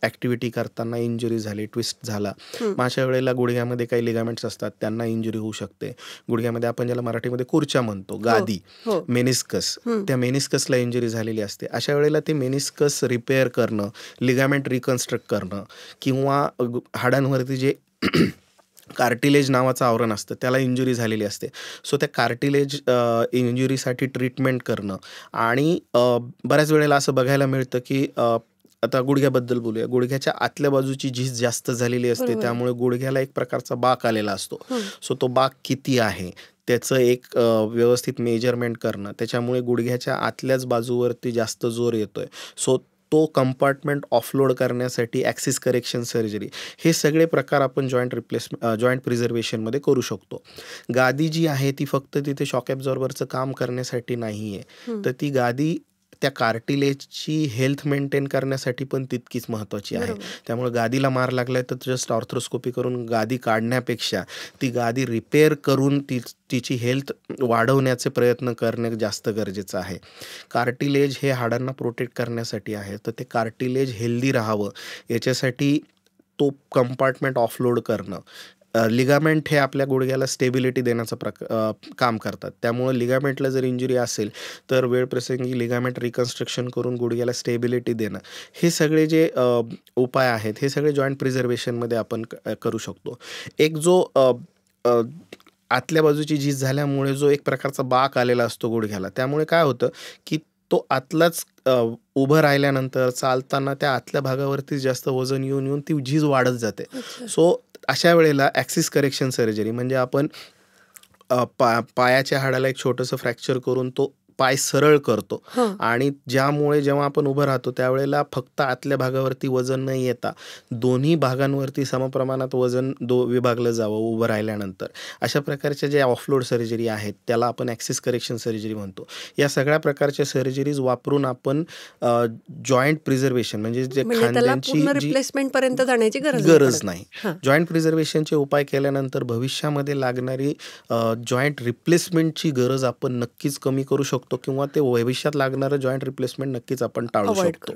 ॲक्टिव्हिटी करताना इंजुरी झाली, ट्विस्ट झाला, मग अशा वेळेला गुडघ्यामध्ये काही लिगामेंट्स असतात, त्यांना इंजुरी होऊ शकते. गुडघ्यामध्ये आपण ज्याला मराठीमध्ये खुर्च्या म्हणतो, गादी, मेनिस्कस, त्या मेनिस्कसला इंजुरी झालेली असते. अशा वेळेला ते मेनिस्कस रिपेअर करणं, लिगामेंट रिकन्स्ट्रक्ट करणं किंवा हाडांवरती जे कार्टिलेज नावाचं आवरण असतं त्याला इंजुरी झालेली असते. सो त्या कार्टिलेज इंजुरीसाठी ट्रीटमेंट करणं. आणि बऱ्याच वेळेला असं बघायला मिळतं की आता गुडघ्याबद्दल बोलूया. गुडघ्याच्या आतल्या बाजूची झीज जास्त झालेली असते, त्यामुळे गुडघ्याला एक प्रकारचा बाक आलेला असतो. सो तो बाक किती आहे त्याचं एक व्यवस्थित मेजरमेंट करणं, त्याच्यामुळे गुडघ्याच्या आतल्याच बाजूवरती जास्त जोर येतोय, सो तो कंपार्टमेंट ऑफलोड करण्यासाठी ॲक्सिस करेक्शन सर्जरी, हे सगळे प्रकार आपण जॉईंट प्रिझर्वेशनमध्ये करू शकतो. गादी जी आहे ती फक्त तिथे शॉक ॲब्झॉर्बरचं काम करण्यासाठी नाही आहे, तर ती गादी त्या कार्टिलेजची हेल्थ मेंटेन करण्यासाठी पण तितकीच महत्त्वाची आहे. त्यामुळे गादीला मार लागलाय तर जस्ट ऑर्थ्रोस्कोपी करून गादी काढण्यापेक्षा ती गादी रिपेअर करून तिची हेल्थ वाढवण्याचे प्रयत्न करणे जास्त गरजेचं आहे. कार्टिलेज हे हाडांना प्रोटेक्ट करण्यासाठी आहे, तर ते कार्टिलेज हेल्दी राहावं याच्यासाठी तो कंपार्टमेंट ऑफलोड करणं. लिगामेंट हे आपल्या गुडघ्याला स्टेबिलिटी देण्याचं काम करतात. त्यामुळं लिगामेंटला जर इंजुरी असेल तर वेळप्रसंगी लिगामेंट रिकन्स्ट्रक्शन करून गुडघ्याला स्टेबिलिटी देणं, हे सगळे जे उपाय आहेत हे सगळे जॉईंट प्रिझर्वेशनमध्ये आपण करू शकतो. एक जो आतल्या बाजूची झीज झाल्यामुळे जो एक प्रकारचा बाक आलेला असतो गुडघ्याला, त्यामुळे काय होतं की तो आतलाच उभं राहिल्यानंतर चालताना त्या आतल्या भागावरती जास्त वजन येऊन ती झीज वाढत जाते. सो अशा वेळेला ॲक्सिस करेक्शन सर्जरी म्हणजे आपण पायाच्या हाडाला एक छोटंसं फ्रॅक्चर करून तो पाय सरळ करतो आणि ज्यामुळे जेव्हा आपण उभं राहतो त्यावेळेला फक्त आतल्या भागावरती वजन न येता दोन्ही भागांवरती समप्रमाणात वजन विभागलं जावं उभं राहिल्यानंतर. अशा प्रकारच्या जे ऑफलोड सर्जरी आहेत त्याला आपण ॲक्सिस करेक्शन सर्जरी म्हणतो. या सगळ्या प्रकारच्या सर्जरीज वापरून आपण जॉईंट प्रिझर्वेशन म्हणजे जे खांद्यांची रिप्लेसमेंट पर्यंत जाण्याची गरज नाही. जॉईंट प्रिझर्वेशनचे उपाय केल्यानंतर भविष्यामध्ये लागणारी जॉईंट रिप्लेसमेंटची गरज आपण नक्कीच कमी करू शकतो किंवा ते भविष्यात लागणारं जॉईंट रिप्लेसमेंट नक्कीच आपण टाळू शकतो.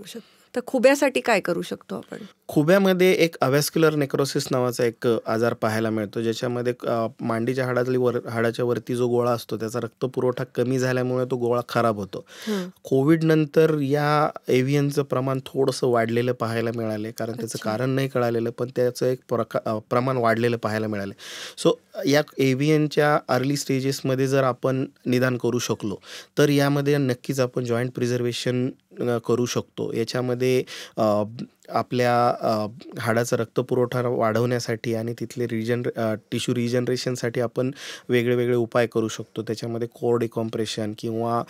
तर खुब्यासाठी काय करू शकतो आपण? खुब्यामध्ये एक अव्हॅस्क्युलर नेक्रोसिस नावाचा एक आजार पाहायला मिळतो, ज्याच्यामध्ये मांडीच्या हाडाच्या वरती जो गोळा असतो त्याचा रक्तपुरवठा कमी झाल्यामुळे तो गोळा खराब होतो. कोविड नंतर या एव्हियनचं प्रमाण थोडंसं वाढलेलं पाहायला मिळाले, कारण त्याचं कारण नाही कळालेलं पण त्याचं एक प्रमाण वाढलेलं पाहायला मिळाले. सो या एव्हियनच्या अर्ली स्टेजेसमध्ये जर आपण निदान करू शकलो तर यामध्ये नक्कीच आपण जॉईंट प्रिझर्वेशन करू शकतो. याच्यामध्ये आपल्या हाडाचा रक्तपुरवठा वाढवण्यासाठी आणि तिथले टिश्यू रिजनरेशनसाठी आपण वेगळे उपाय करू शकतो. त्याच्यामध्ये कोर डिकॉम्प्रेशन किंवा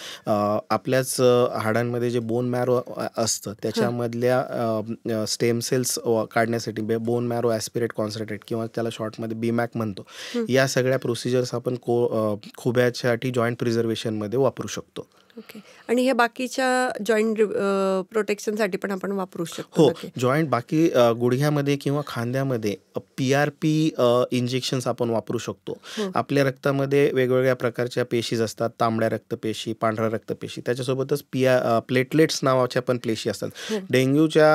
आपल्याच हाडांमध्ये जे बोन मॅरो असतं त्याच्यामधल्या स्टेम सेल्स काढण्यासाठी बोन मॅरो ॲस्पिरेट कॉन्सन्ट्रेट किंवा त्याला शॉर्टमध्ये बीमॅक म्हणतो, या सगळ्या प्रोसिजर्स आपण खुब्यासाठी जॉईंट प्रिझर्वेशनमध्ये वापरू शकतो. ओके. आणि हे बाकीच्या जॉईंट प्रोटेक्शनसाठी पण आपण वापरू शकतो? हो, जॉईंट बाकी गुडघ्यामध्ये किंवा खांद्यामध्ये PRP इंजेक्शन्स आपण वापरू शकतो. आपल्या रक्तामध्ये वेगवेगळ्या प्रकारच्या पेशीज असतात, तांबड्या रक्तपेशी, पांढऱ्या रक्तपेशी, त्याच्यासोबतच प्लेटलेट्स नावाच्या पण पेशी असतात. डेंग्यूच्या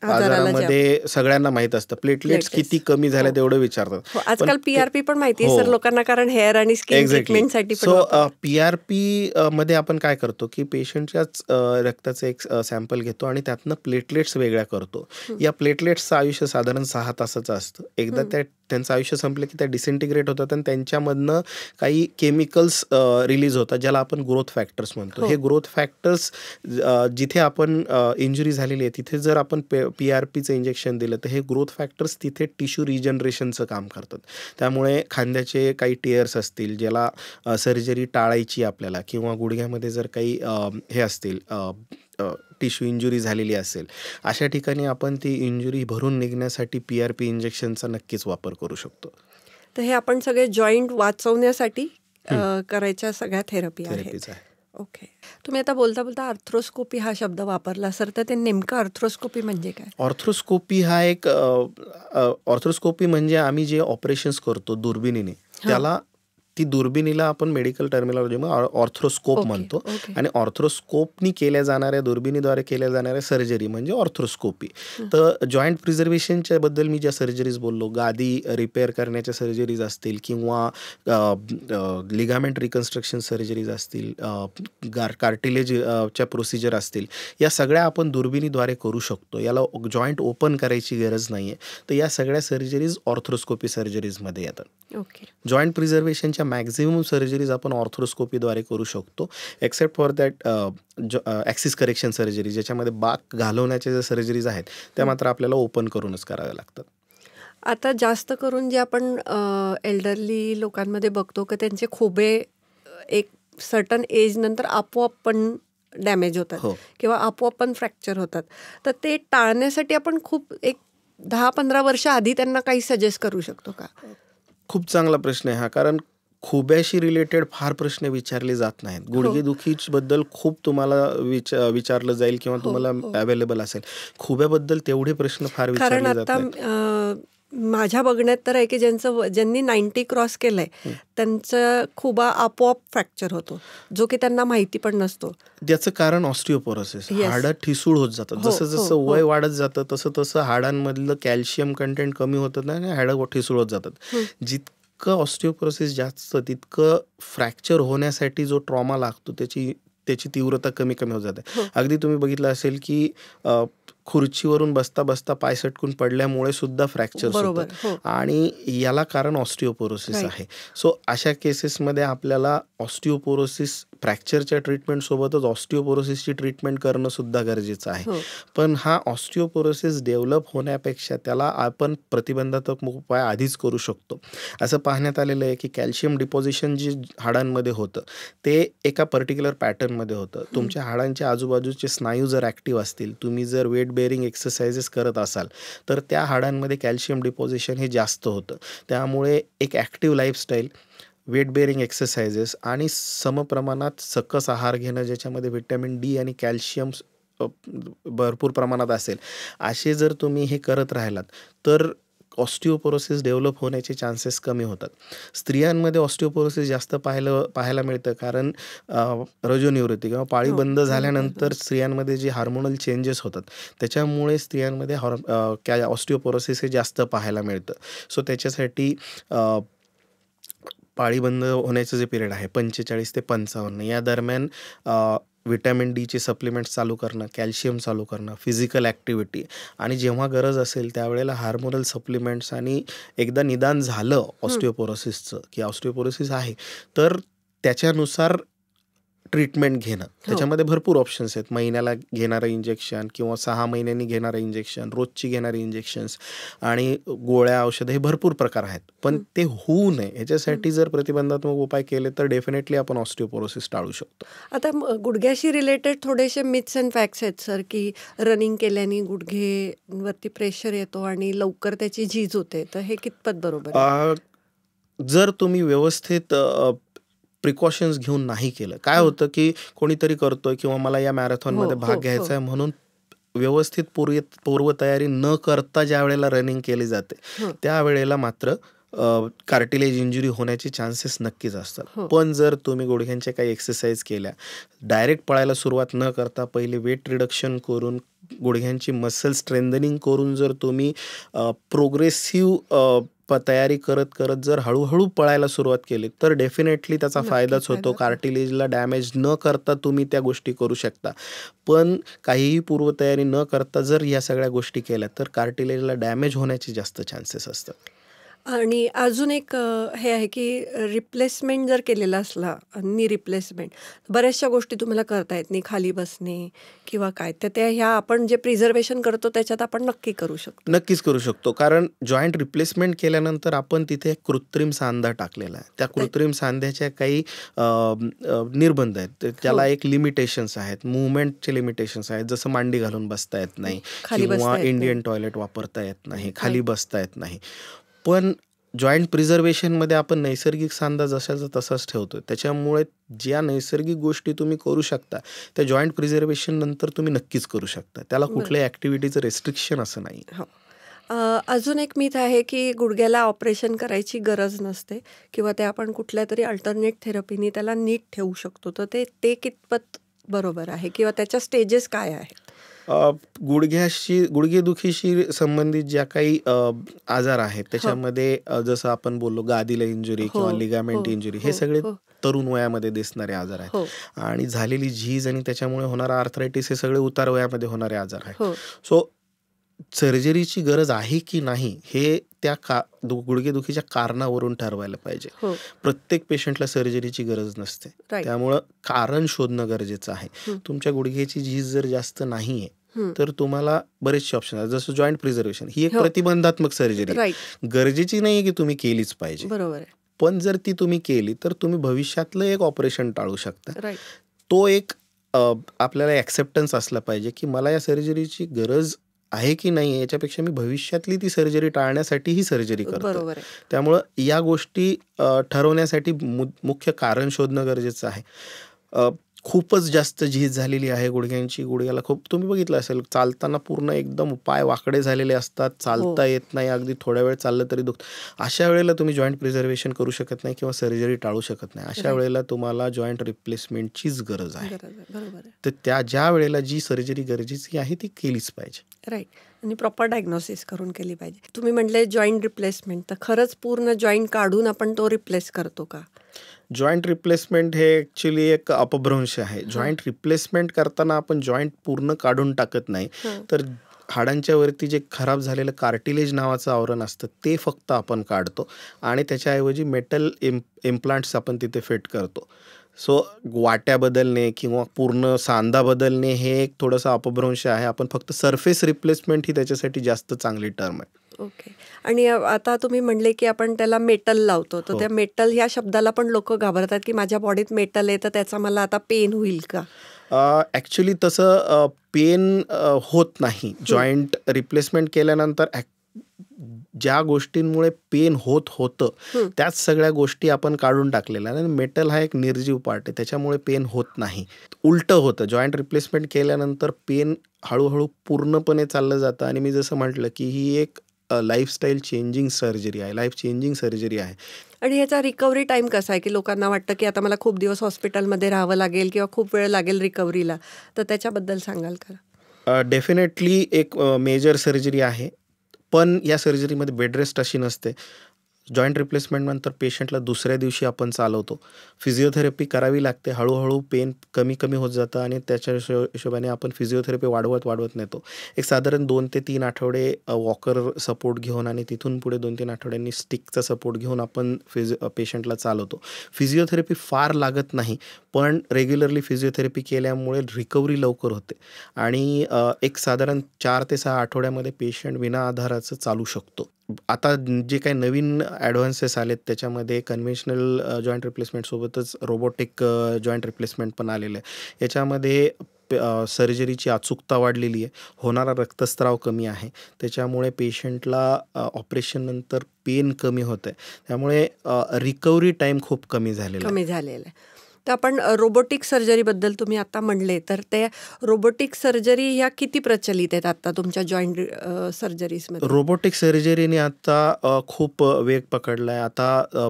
आजारामध्ये सगळ्यांना माहीत असतं प्लेटलेट्स किती कमी झाले तेवढं विचारतात. आजकाल PRP पण माहिती आहे सर लोकांना, कारण हेअर आणि स्किन ट्रीटमेंटसाठी. सो PRP मध्ये आपण काय करतो की पेशंटच्याच रक्ताचं एक सॅम्पल घेतो आणि त्यातनं प्लेटलेट्स वेगळ्या करतो. या प्लेटलेट्सचं आयुष्य साधारण 6 तासाचं असतं. एकदा त्यांचं आयुष्य संपलं की त्या डिसइंटिग्रेट होतात आणि त्यांच्यामधनं काही केमिकल्स रिलीज होतात ज्याला आपण ग्रोथ फॅक्टर्स म्हणतो. हे ग्रोथ फॅक्टर्स जिथे आपण इंजुरी झालेली आहे तिथे जर आपण PRPचं इंजेक्शन दिलं तर हे ग्रोथ फॅक्टर्स तिथे टिश्यू रिजनरेशनचं काम करतात. त्यामुळे खांद्याचे काही टिअर्स असतील ज्याला सर्जरी टाळायची आपल्याला, किंवा गुडघ्यामध्ये जर काही हे असतील टिश्यू इंजुरी झालेली असेल, अशा ठिकाणी आपण ती इंजुरी भरून निघण्यासाठी PRP इंजेक्शनचा नक्कीच वापर करू शकतो. तर हे आपण सगळे जॉईंट वाचवण्यासाठी करायच्या सगळ्या थेरपी आहेत. थेरपीज आहे. ओके. तुम्ही आता बोलता बोलता आर्थ्रोस्कोपी हा शब्द वापरला सर, तर ते नेमकं आर्थ्रोस्कोपी म्हणजे काय? ऑर्थ्रोस्कोपी हा एक ऑर्थ्रोस्कोपी म्हणजे आम्ही जे ऑपरेशन्स करतो दुर्बिणीने, त्याला ती दुर्बिणीला आपण मेडिकल टर्मिनॉलॉजीमध्ये ऑर्थ्रोस्कोप ओके, म्हणतो. ओके. आणि ऑर्थ्रोस्कोपनी केल्या जाणाऱ्या, दुर्बिणीद्वारे केल्या जाणाऱ्या सर्जरी म्हणजे ऑर्थ्रोस्कोपी. तर जॉईंट प्रिझर्वेशनच्या बद्दल मी ज्या सर्जरीज बोललो, गादी रिपेअर करण्याच्या सर्जरीज असतील किंवा लिगामेंट रिकन्स्ट्रक्शन सर्जरीज असतील, कार्टिलेजच्या प्रोसिजर असतील, या सगळ्या आपण दुर्बिणीद्वारे करू शकतो. याला जॉईंट ओपन करायची गरज नाही आहे. तर या सगळ्या सर्जरीज ऑर्थ्रोस्कोपी सर्जरीजमध्ये येतात. ओके. जॉईंट प्रिझर्वेशनच्या मॅक्झिमम सर्जरीज आपण ऑर्थ्रोस्कोपीद्वारे करू शकतो, except for that axis correction surgery, ज्याच्यामध्ये बाक घालवण्याच्या ज्या सर्जरीज आहेत त्या मात्र आपल्याला ओपन करूनच कराव्या लागतात. आता जास्त करून जे आपण एल्डरली लोकांमध्ये बघतो की त्यांचे खोबे एक सर्टन एज नंतर आपोआप पण डॅमेज होतात हो. किंवा आपोआप पण फ्रॅक्चर होतात. तर ते टाळण्यासाठी आपण खूप एक 10-15 वर्ष आधी त्यांना काही सजेस्ट करू शकतो का? खूप चांगला प्रश्न आहे हा, कारण खुब्याशी रिलेटेड फार प्रश्न विचारले जात नाहीत. गुडघेदुखीबद्दल खूप तुम्हाला विचारलं जाईल किंवा तुम्हाला अवेलेबल असेल. खुब्याबद्दल तेवढे प्रश्न फार कारण विचारले जात आता नाहीत. माझ्या बघण्यात तर आहे की ज्यांनी 90 क्रॉस केलंय त्यांचं खुबा आपोआप फ्रॅक्चर होतो, जो की त्यांना माहिती पण नसतो. त्याचं कारण ऑस्टिओपोरोसिस. हाडं ठिसूळ होत जातात. जसं जसं वय वाढत जातं तसं तसं हाडांमधलं कॅल्शियम कंटेंट कमी होतं ना, आणि हाडं ठिसूळ होत जातात. जितकं ऑस्टिओपोरोसिस जास्त तितकं फ्रॅक्चर होण्यासाठी जो ट्रॉमा लागतो त्याची तीव्रता कमी होत जाते. अगदी तुम्ही बघितलं असेल की खुर्चीवरून बसता बसता पाय सटकून पडल्यामुळे सुद्धा फ्रॅक्चर्स होतात, आणि याला कारण ऑस्टिओपोरोसिस आहे. सो अशा केसेसमध्ये आपल्याला ऑस्टिओपोरोसिस फ्रॅक्चरच्या ट्रीटमेंट सोबतच ऑस्टिओपोरोसिसची ट्रीटमेंट करणं सुद्धा गरजेचं आहे. पण हा ऑस्टिओपोरोसिस डेव्हलप होण्यापेक्षा त्याला आपण प्रतिबंधात्मक उपाय आधीच करू शकतो. असं पाहण्यात आलेलं आहे की कॅल्शियम डिपॉझिशन जे हाडांमध्ये होतं ते एका पर्टिक्युलर पॅटर्नमध्ये होतं. तुमच्या हाडांच्या आजूबाजूचे स्नायू जर ॲक्टिव्ह असतील, तुम्ही जर वेट बेअरिंग एक्सरसाइजेस करत असाल, तर त्या हाडांमध्ये कॅल्शियम डिपॉझिशन हे जास्त होतं. त्यामुळे एक active lifestyle, weight bearing exercises आणि समप्रमाणात सकस आहार घेणं, ज्याच्यामध्ये व्हिटॅमिन डी आणि कॅल्शियम भरपूर प्रमाणात असेल, असे जर तुम्ही हे करत राहिलात तर ऑस्टिओपोरोसिस डेव्हलप होण्याचे चान्सेस कमी होतात. स्त्रियांमध्ये ऑस्टिओपोरोसिस जास्त पाहायला मिळतं, कारण रजोनिवृत्ती किंवा पाळी बंद झाल्यानंतर स्त्रियांमध्ये जे हार्मोनल चेंजेस होतात त्याच्यामुळे स्त्रियांमध्ये ऑस्टिओपोरोसिस हे जास्त पाहायला मिळतं. सो त्याच्यासाठी पाळी बंद होण्याचं जे पिरियड आहे 45 ते 55 या दरम्यान व्हिटॅमिन डीचे सप्लिमेंट्स चालू करणं, कॅल्शियम चालू करणं, फिजिकल ॲक्टिव्हिटी, आणि जेव्हा गरज असेल त्यावेळेला हार्मोनल सप्लिमेंट्स, आणि एकदा निदान झालं ऑस्टिओपोरोसिसचं की ऑस्टिओपोरोसिस आहे तर त्याच्यानुसार ट्रीटमेंट घेणं. त्याच्यामध्ये भरपूर ऑप्शन्स आहेत. महिन्याला घेणारं इंजेक्शन किंवा 6 महिन्यांनी घेणारं इंजेक्शन, रोजची घेणारी इंजेक्शन्स आणि गोळ्या, औषधं, हे भरपूर प्रकार आहेत. पण ते होऊ नये ह्याच्यासाठी जर प्रतिबंधात्मक उपाय केले तर डेफिनेटली आपण ऑस्टिओपोरोसिस टाळू शकतो. आता गुडघ्याशी रिलेटेड थोडेसे मिथ्स अँड फॅक्ट्स आहेत सर, की रनिंग केल्याने गुडघेवरती प्रेशर येतो आणि लवकर त्याची झीज होते, तर हे कितपत बरोबर आहे? जर तुम्ही व्यवस्थित प्रिकॉशन्स घेऊन नाही केलं, काय होतं की कोणीतरी करतोय किंवा मला या मॅरेथॉनमध्ये भाग घ्यायचा आहे म्हणून व्यवस्थित पूर्वतयारी न करता ज्या वेळेला रनिंग केली जाते त्यावेळेला मात्र कार्टिलेज इंजुरी होण्याचे चान्सेस नक्कीच असतात. पण जर तुम्ही गुडघ्यांच्या काही एक्सरसाइज केल्या, डायरेक्ट पळायला सुरुवात न करता पहिले वेट रिडक्शन करून गुडघ्यांची मसल स्ट्रेंथनिंग करून जर तुम्ही प्रोग्रेसिव्ह तयारी करत करत जर हळूहळू पळायला सुरुवात केली तर डेफिनेटली त्याचा फायदाच होतो. कार्टिलेजला डॅमेज न करता तुम्ही त्या गोष्टी करू शकता. पण काहीही पूर्वतयारी न करता जर या सगळ्या गोष्टी केल्या तर कार्टिलेजला डॅमेज होण्याचे जास्त चान्सेस असतात. आणि अजून एक हे आहे की रिप्लेसमेंट जर केलेला असला, नी रिप्लेसमेंट, बऱ्याचशा गोष्टी तुम्हाला करता येत नाही, खाली बसणे किंवा काय, तर त्या ह्या आपण जे प्रिझर्वेशन करतो त्याच्यात आपण नक्की करू शकतो. नक्कीच करू शकतो, कारण जॉईंट रिप्लेसमेंट केल्यानंतर आपण तिथे कृत्रिम सांधा टाकलेला आहे. त्या कृत्रिम सांध्याच्या काही निर्बंध आहेत, त्याला एक लिमिटेशन्स आहेत, मुवमेंटचे लिमिटेशन्स आहेत, जसं मांडी घालून बसता येत नाही किंवा इंडियन टॉयलेट वापरता येत नाही, खाली बसता येत नाही. पण जॉईंट प्रिझर्वेशनमध्ये आपण नैसर्गिक सांधा जशाचा तसाच ठेवतो. त्याच्यामुळे ज्या नैसर्गिक गोष्टी तुम्ही करू शकता त्या जॉईंट प्रिझर्वेशन नंतर तुम्ही नक्कीच करू शकता. त्याला बरं. कुठल्याही ॲक्टिव्हिटीचं रेस्ट्रिक्शन असं नाही. हो. अजून एक मिथ आहे की गुडघ्याला ऑपरेशन करायची गरज नसते किंवा ते आपण कुठल्यातरी अल्टरनेट थेरपीने त्याला नीट ठेवू शकतो. तर ते कितपत बरोबर आहे किंवा त्याच्या स्टेजेस काय आहेत? गुडघेदुखीशी संबंधित ज्या काही आजार आहेत त्याच्यामध्ये जसं आपण बोललो गादीला इंजुरी हो, किंवा लिगामेंट हो, इंजुरी हे हो, सगळे हो. तरुण वयामध्ये दिसणारे आजार आहेत. हो, आणि झालेली झीज आणि त्याच्यामुळे होणारा आर्थरायटिस हे सगळे उतार वयामध्ये होणारे आजार आहेत. हो. सो सर्जरीची गरज आहे की नाही हे त्या गुडघेदुखीच्या कारणावरून ठरवायला पाहिजे. हो. प्रत्येक पेशंटला सर्जरीची गरज नसते. राईट. त्यामुळं कारण शोधणं गरजेचं आहे. हं. तुमच्या गुडघ्याची झीज जर जास्त नाहीये हं. तर तुम्हाला बरेचसे ऑप्शन आहेत. जसं जॉईंट प्रिझर्वेशन ही एक हो. प्रतिबंधात्मक सर्जरी आहे. राईट. गरजेची नाही की तुम्ही केलीच पाहिजे. बरोबर आहे. पण जर ती तुम्ही केली तर तुम्ही भविष्यातलं एक ऑपरेशन टाळू शकता. राईट. तो एक आपल्याला ॲक्सेप्टन्स असला पाहिजे की मला या सर्जरीची गरज आहे की नाही याच्यापेक्षा मी भविष्यातली ती सर्जरी टाळण्यासाठी ही सर्जरी करतो. बरोबर आहे. त्यामुळं या गोष्टी ठरवण्यासाठी मुख्य कारण शोधणं गरजेचं आहे. खूपच जास्त झीज झालेली आहे गुडघ्यांची, गुडघ्याला खूप तुम्ही बघितलं असेल चालताना पूर्ण एकदम पाय वाकडे झालेले असतात, चालता येत नाही, अगदी थोड्या वेळ चाललं तरी दुखतं. अशा वेळेला तुम्ही जॉईंट प्रिझर्वेशन करू शकत नाही किंवा सर्जरी टाळू शकत नाही. अशा वेळेला तुम्हाला जॉईंट रिप्लेसमेंटचीच गरज आहे. बरोबर आहे. तर ज्या वेळेला जी सर्जरी गरजेची आहे ती केलीच पाहिजे. राईट. आणि प्रॉपर डायग्नोसिस करून केली पाहिजे. तुम्ही म्हटले जॉईंट रिप्लेसमेंट, तर खरंच पूर्ण जॉईंट काढून आपण तो रिप्लेस करतो का? जॉईंट रिप्लेसमेंट हे ॲक्च्युली एक अपभ्रंश आहे. जॉईंट रिप्लेसमेंट करताना आपण जॉईंट पूर्ण काढून टाकत नाही, तर हाडांच्या वरती जे खराब झालेलं कार्टिलेज नावाचं आवरण असतं ते फक्त आपण काढतो आणि त्याच्याऐवजी मेटल इम्प्लांट्स आपण तिथे फिट करतो. सो वाट्या बदलणे किंवा पूर्ण सांधा बदलणे हे एक थोडंसं अपभ्रंश आहे. आपण फक्त सरफेस रिप्लेसमेंट ही त्याच्यासाठी जास्त चांगली टर्म आहे. ओके. आणि आता तुम्ही म्हणले की आपण त्याला मेटल लावतो, तर हो. त्या मेटल ह्या शब्दाला पण लोक घाबरतात की माझ्या बॉडीत मेटल आहे तर त्याचा मला आता पेन होईल का? ॲक्च्युली तसं पेन होत नाही. जॉईंट रिप्लेसमेंट केल्यानंतर ज्या गोष्टींमुळे पेन होतं त्याच सगळ्या गोष्टी आपण काढून टाकलेल्या आणि मेटल हा एक निर्जीव पार्ट आहे, त्याच्यामुळे पेन होत नाही. उलटं होतं. जॉईंट रिप्लेसमेंट केल्यानंतर पेन हळूहळू पूर्णपणे चाललं जातं आणि मी जसं म्हटलं की ही एक लाईफस्टाईल चेंजिंग सर्जरी आहे, लाईफ चेंजिंग सर्जरी आहे. आणि ह्याचा रिकव्हरी टाईम कसा आहे की लोकांना वाटतं की आता मला खूप दिवस हॉस्पिटलमध्ये राहावं लागेल किंवा खूप वेळ लागेल रिकव्हरीला, तर त्याच्याबद्दल सांगाल का? डेफिनेटली एक मेजर सर्जरी आहे, पण या सर्जरीमध्ये बेड रेस्ट अशी नसते. जॉईंट रिप्लेसमेंट नंतर पेशंटला दुसऱ्या दिवशी आपण चालवतो. फिजिओथेरपी करावी लागते. हळूहळू पेन कमी होत जातं आणि त्याच्या हिशोबाने आपण फिजिओथेरपी वाढवत नेतो. एक साधारण 2 ते 3 आठवडे वॉकर सपोर्ट घेऊन आणि तिथून पुढे 2-3 आठवड्यांनी स्टिकचा सपोर्ट घेऊन आपण पेशंटला चालवतो. फिजिओथेरपी फार लागत नाही, पण रेग्युलरली फिजिओथेरपी केल्यामुळे रिकव्हरी लवकर होते आणि एक साधारण 4 ते 6 आठवड्यामध्ये पेशंट विना आधाराचं चालू शकतो. आता जे काही नवीन ॲडव्हान्सेस आलेत त्याच्यामध्ये कन्व्हेन्शनल जॉईंट रिप्लेसमेंटसोबतच रोबोटिक जॉईंट रिप्लेसमेंट पण आलेलं आहे. याच्यामध्ये सर्जरीची अचूकता वाढलेली आहे, होणारा रक्तस्राव कमी आहे, त्याच्यामुळे पेशंटला ऑपरेशननंतर पेन कमी होतं आहे, त्यामुळे रिकव्हरी टाईम खूप कमी झालेला आहे. तर आपण रोबोटिक सर्जरीबद्दल तुम्ही आता म्हणले, तर ते रोबोटिक सर्जरी ह्या किती प्रचलित आहेत आता तुमच्या जॉईंट सर्जरीजमध्ये? रोबोटिक सर्जरीने आता खूप वेग पकडला आहे. आता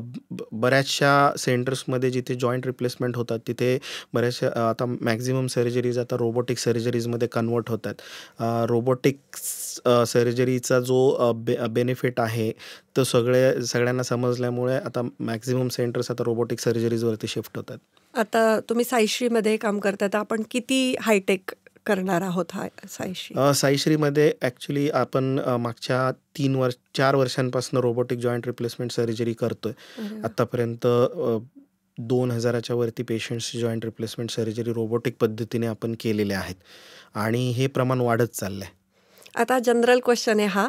बऱ्याचशा सेंटर्समध्ये जिथे जॉईंट रिप्लेसमेंट होतात तिथे बऱ्याचशा आता मॅक्झिमम सर्जरीज आता रोबोटिक सर्जरीजमध्ये कन्वर्ट होतात. रोबोटिक्स सर्जरीचा जो बेनिफिट आहे तो सगळ्यांना समजल्यामुळे आता मॅक्झिमम सेंटर्स आता रोबोटिक सर्जरीजवरती शिफ्ट होतात. आता तुम्ही साईश्रीमध्ये काम करता, तर आपण किती हायटेक करणार आहोत साईश्री? साईश्रीमध्ये ॲक्च्युली आपण मागच्या 4 वर्षांपासून रोबोटिक जॉईंट रिप्लेसमेंट सर्जरी करतोय. आत्तापर्यंत 2000च्या वरती पेशंट्सची जॉईंट रिप्लेसमेंट सर्जरी रोबोटिक पद्धतीने आपण केलेल्या आहेत आणि हे प्रमाण वाढत चाललं आहे. आता जनरल क्वेश्चन आहे हा,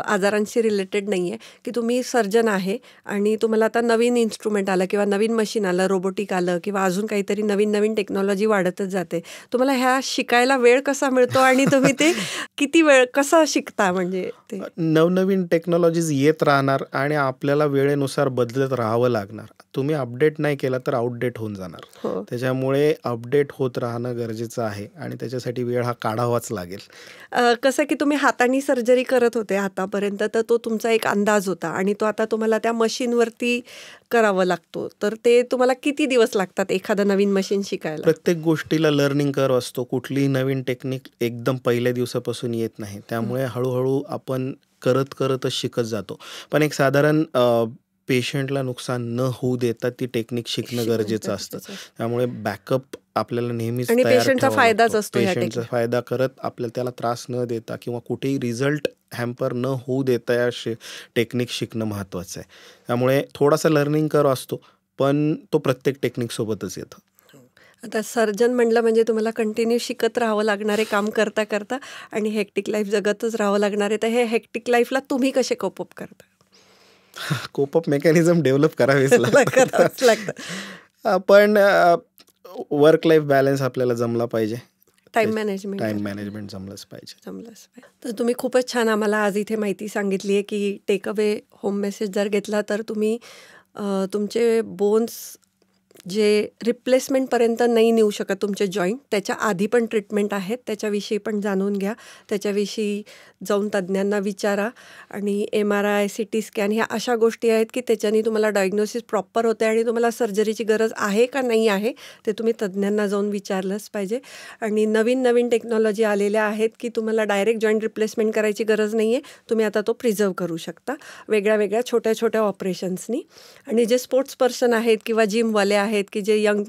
आजारांशी रिलेटेड नाही आहे, की तुम्ही सर्जन आहे आणि तुम्हाला आता नवीन इन्स्ट्रुमेंट आलं किंवा नवीन मशीन आलं, रोबोटिक आलं किंवा अजून काहीतरी नवीन नवीन टेक्नॉलॉजी वाढतच जाते. तुम्हाला ह्या शिकायला वेळ कसा मिळतो आणि तुम्ही ते किती वेळ कसं शिकता? म्हणजे ते नवनवीन टेक्नॉलॉजीज येत राहणार आणि आपल्याला वेळेनुसार बदलत राहावं लागणार. तुम्ही अपडेट नाही केला तर आउटडेट होऊन जाणार. हो. त्याच्यामुळे अपडेट होत राहणं गरजेचं आहे आणि त्याच्यासाठी वेळ हा काढावाच लागेल. कसं की तुम्ही हाताने सर्जरी करत होते आतापर्यंत, तर तो तुमचा एक अंदाज होता आणि तो आता तुम्हाला त्या मशीनवरती करावं लागतो. तर ते तुम्हाला किती दिवस लागतात एखादं नवीन मशीन शिकायला? प्रत्येक गोष्टीला लर्निंग कर्व असतो. कुठलीही नवीन टेक्निक एकदम पहिल्या दिवसापासून येत नाही. त्यामुळे हळूहळू आपण करतच शिकत जातो. पण एक साधारण पेशंटला नुकसान न होऊ देता ती टेक्निक शिकणं गरजेचं असतं. त्यामुळे बॅकअप आपल्याला नेहमीच आणि तयार पेशंटचा ठेवावा फायदाच लागतो. असतो ह्या पेशंटचा फायदा करत आपल्याला त्याला त्रास न देता किंवा कुठेही रिझल्ट हॅम्पर न होऊ देता या टेक्निक शिकणं महत्त्वाचं आहे. त्यामुळे थोडासा लर्निंग कर्व असतो, पण तो प्रत्येक टेक्निकसोबतच येतो. आता सर्जन म्हणलं म्हणजे तुम्हाला कंटिन्यू शिकत राहावं लागणार आहे काम करता करता आणि हेक्टिक लाईफ जगतच राहावं लागणार आहे. तर हे हेक्टिक लाईफला तुम्ही कसे कोप अप करता? कोप-अप मेकॅनिझम डेव्हलप करावेच करावंच लागतं. पण वर्क लाईफ बॅलन्स आपल्याला जमला पाहिजे. टाईम मॅनेजमेंट जमलंच पाहिजे. जमलंच पाहिजे. तर तुम्ही खूपच छान आम्हाला आज इथे माहिती सांगितली आहे की टेक अवे होम मेसेज जर घेतला तर तुम्ही तुमचे बोन्स जे रिप्लेसमेंटपर्यंत नाही नेऊ शकत तुमचे जॉईंट, त्याच्या आधी पण ट्रीटमेंट आहेत, त्याच्याविषयी पण जाणून घ्या. त्याच्याविषयी जाऊन तज्ज्ञांना विचारा आणि MRI, CT स्कॅन ह्या अशा गोष्टी आहेत की त्याच्याने तुम्हाला डायग्नोसिस प्रॉपर होते आणि तुम्हाला सर्जरीची गरज आहे का नाही आहे ते तुम्ही तज्ज्ञांना जाऊन विचारलंच पाहिजे. आणि नवीन टेक्नॉलॉजी आलेल्या आहेत की तुम्हाला डायरेक्ट जॉईंट रिप्लेसमेंट करायची गरज नाही आहे. तुम्ही आता तो प्रिझर्व करू शकता वेगळ्या छोट्या ऑपरेशन्सनी. आणि जे स्पोर्ट्स पर्सन आहेत किंवा जिमवाले आहेत की जे यंग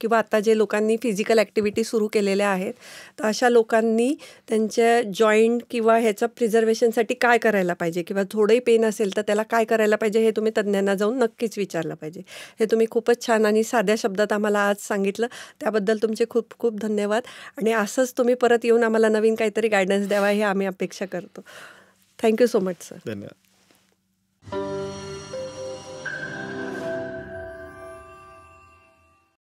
किंवा आता जे लोकांनी फिजिकल ॲक्टिव्हिटी सुरू केलेल्या आहेत, तर अशा लोकांनी त्यांच्या जॉईंट किंवा ह्याचं प्रिझर्वेशनसाठी काय करायला पाहिजे किंवा थोडंही पेन असेल तर त्याला काय करायला पाहिजे हे तुम्ही तज्ज्ञांना जाऊन नक्कीच विचारलं पाहिजे. हे तुम्ही खूपच छान आणि साध्या शब्दात आम्हाला आज सांगितलं, त्याबद्दल तुमचे खूप खूप धन्यवाद. आणि असंच तुम्ही परत येऊन आम्हाला नवीन काहीतरी गायडन्स द्यावा हे आम्ही अपेक्षा करतो. Thank you so much sir. धन्यवाद.